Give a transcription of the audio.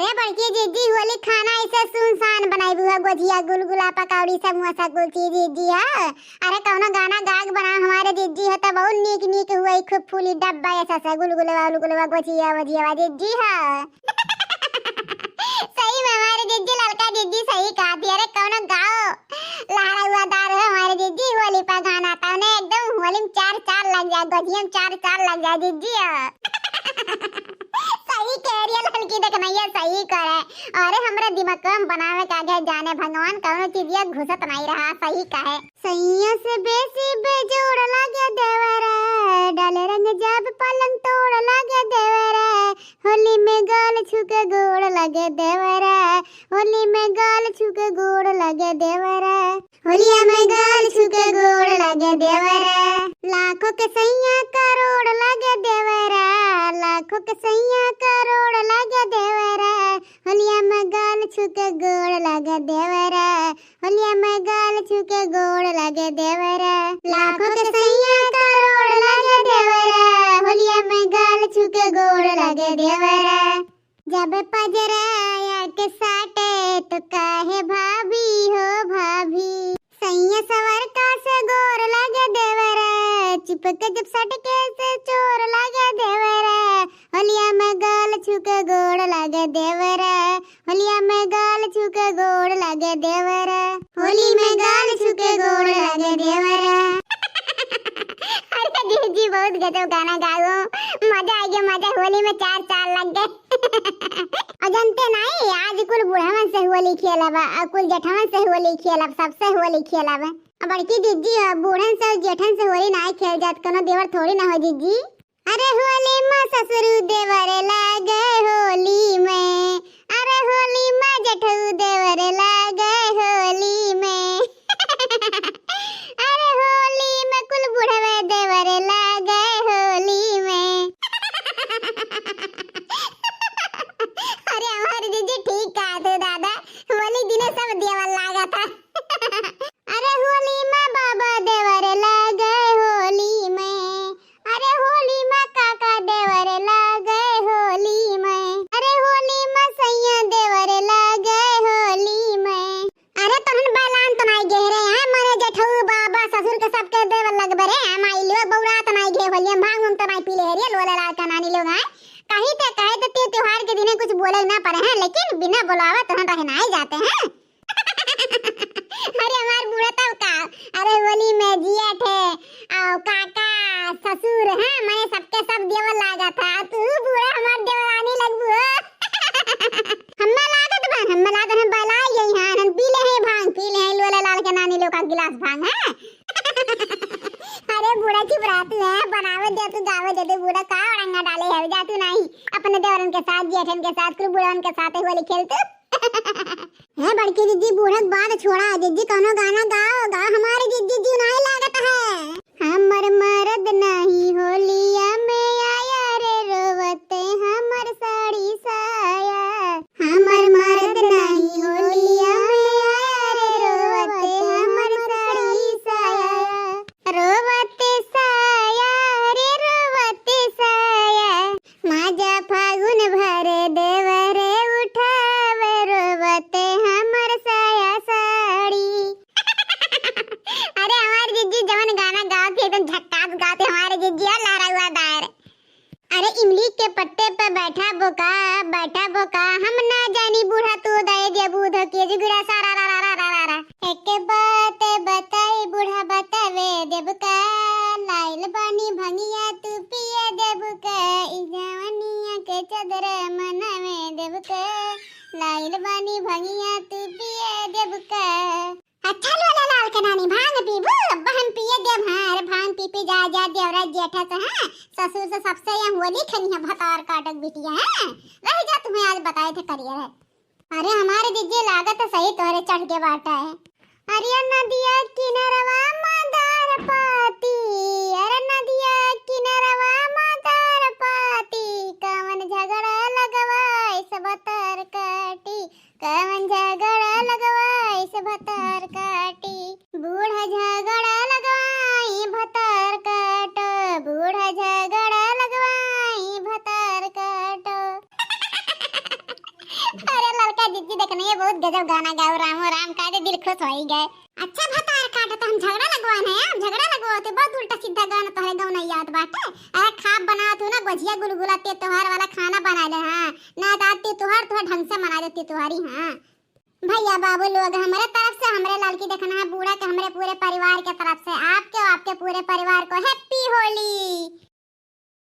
अरे बड़की जीजी होली खाना ऐसे सुनसान बनाई बुआ गोजिया गुलगुला पकौड़ी सब मुसा कुल चीज जीजी है। अरे कौनो गाना गाग बना हमारे जीजी है तो बहुत नीक नीक हुई खूब फूली डब्बा ऐसा सा गुलगुला गोजिया वजिया जीजी है। सही में हमारे जीजी लड़का जीजी सही कहा थी। अरे कौनो गाओ लहरा हुआ दार है हमारे जीजी होली पर गाना था उन्हें एकदम होली में चार लग जाए गोजिया में चार लग जाए जीजी है। सही कह रही है लड़की देखना ये सही करे। अरे हमरा दिमाग में बनावे का आगे जाने भगवान कौनो चीजिया घुसत नहीं रहा सही कहे। सैया से बेसी बेजोड़ लागे देवरा डाले रंग जब पलंग तोड़ लागे देवरा होली में गाल छुके गोड़ लगे देवरा होली में गाल छुके गोड़ लगे देवरा होलिया में गाल छुके गोड़ लगे देवरा लाखों के सैया करोड़ लगे देवरा लाखों के सैया करोड़ लगे देवरा होलिया में गाल छुके गोड़ लगे देवरा होलिया में गाल छुके गोड़ लगे देवरा लाखों के सैया करोड़ लगे देवरा होलिया में गाल छुके गोड़ लगे देवरा जब पजराया के साटे तो काहे भाभी हो भाभी सैया सवर का से गोर लगे देवरा चिपक जब सटके से चोर लगे देवरा होलिया में गाल छुके गोड़ लगे देवरा होलिया में गाल छुके गोड़ लगे देवरा होली में गाल छुके गोड़ लगे देवरा। अरे जीजी बहुत गजब गाना गाओ मजा आ गया मजा होली में चार लग गए। अजंते नहीं आज कुल बुढ़ावन से होली खेलावा और कुल जेठवन से होली खेलावा सबसे होली खेलावा। बड़की जीजी बूढ़न से जेठन से होली नहीं खेल जात कोनो देवर थोड़ी ना हो जीजी। अरे होली में ससुर देवर लागे होली में अरे होली में जेठू देवर लागे होली में अरे होली में कुल बुढ़वे देवर लागे होली में। अरे हमारे जीजी ठीक कहा थे दादा होली दिने सब देवर लागा था। अरे होली में बाबा देवर लागे होली में अरे होली में काका देवर लागे होली में अरे होली में सैया देवर लागे होली में। अरे तहन बैलान तो नहीं घेरे हैं मारे जेठू बाबा ससुर के सबके देवर लगबे रे हम आई लोग बौरा तो नहीं घे होली भांग हम तो नहीं पीले हरिया लोले लाल का नानी लोग हैं कहीं ते कहे तो त्योहार के दिने कुछ बोले ना पड़े हैं लेकिन बिना बुलावे तो रहना ही जाते हैं। अरे हमार बूढ़ा तब का अरे होली में जिया थे और काका ससुर हैं मैं सबके सब देवर लागा था तू बूढ़ा हमार देवरानी लगबू हम्मे लागत बन हम्मे लागत हम बलाई गई हां हम पीले हैं भांग पीले हैं लोला लाल के नानी लोग का गिलास भांग है। अरे बूढ़ा की बरात है बनावे दे तू गावे दे बूढ़ा का अड़ंगा डाले है जा तू नहीं अपने देवरन के साथ जेठन के साथ कुल बूढ़न के साथ होली खेलते है। बड़की जीजी बूढ़क बात छोड़ा जीजी कोनो गाना गाओ गा हमारी जीजी नहीं लागत है। हमर मर्द नहीं होलिया में आया रे रोवते हमर साड़ी साया हमर मर्द नहीं होलिया में आया रे रोवते हमर साड़ी साया रोवते साया रे रोवते साया माजा फागुन भरे देवरे उठावे रोवते हमर साया साड़ी। अरे हमारे जीजी जवन गाना गाते एकदम झक्कास गाते हमारे जीजी लहरा हुआ दायर। अरे इमली के पत्ते पे बैठा बोका हम ना जानी बूढ़ा तू दे दे बूढ़ के जुगड़ा सारा रा एक बात बताई बूढ़ा बतावे देबका लाइल पानी भंगिया तू पिए देबका ई जवानिया के चदर मनवे देबका लाइल पानी भंगिया तू पिए देबका। अच्छा लोला लाल के नानी भांग पीबू बहन पिए देव हां भांग पी जा देवरा जेठा से हैं ससुर से सबसे यहां होली खनिया भतार काटक बिटिया हैं रह जा तुम्हें आज बताए थे करियर है। अरे हमारे जीजी लागत सही तोरे चढ़ के बाटा है। अरे नदिया किनारवा मदार पाती अरे नदिया किनारवा मदार पाती कवन झगड़ा लगवाई सब तर काटी कवन झगड़ा लगवाई सब तर काटी बूढ़ा झगड़ा लगवाई भतर काटो बूढ़ा झगड़ा लगवाई भतर काटो। अरे लड़का जिद्दी देखने ये बहुत गजब गाना गाओ रामो राम का दे दिल खुश हो ही गए। अच्छा भतार काटे तो हम झगड़ा लगवाने हैं, हम झगड़ा लगवाते बहुत उल्टा सीधा गाना तोहरे गाँव नहीं याद बाटे। अरे खाब बना तू ना गुजिया गुलगुला ते त्योहार वाला खाना बना ले। हां ना दाती त्योहार तो ढंग से मना देती त्योहारी। हां भैया बाबू लोग हमारे तरफ से हमरे लाल की देखना है बूढ़ा के हमरे पूरे परिवार के तरफ से आपके और आपके पूरे परिवार को हैप्पी होली।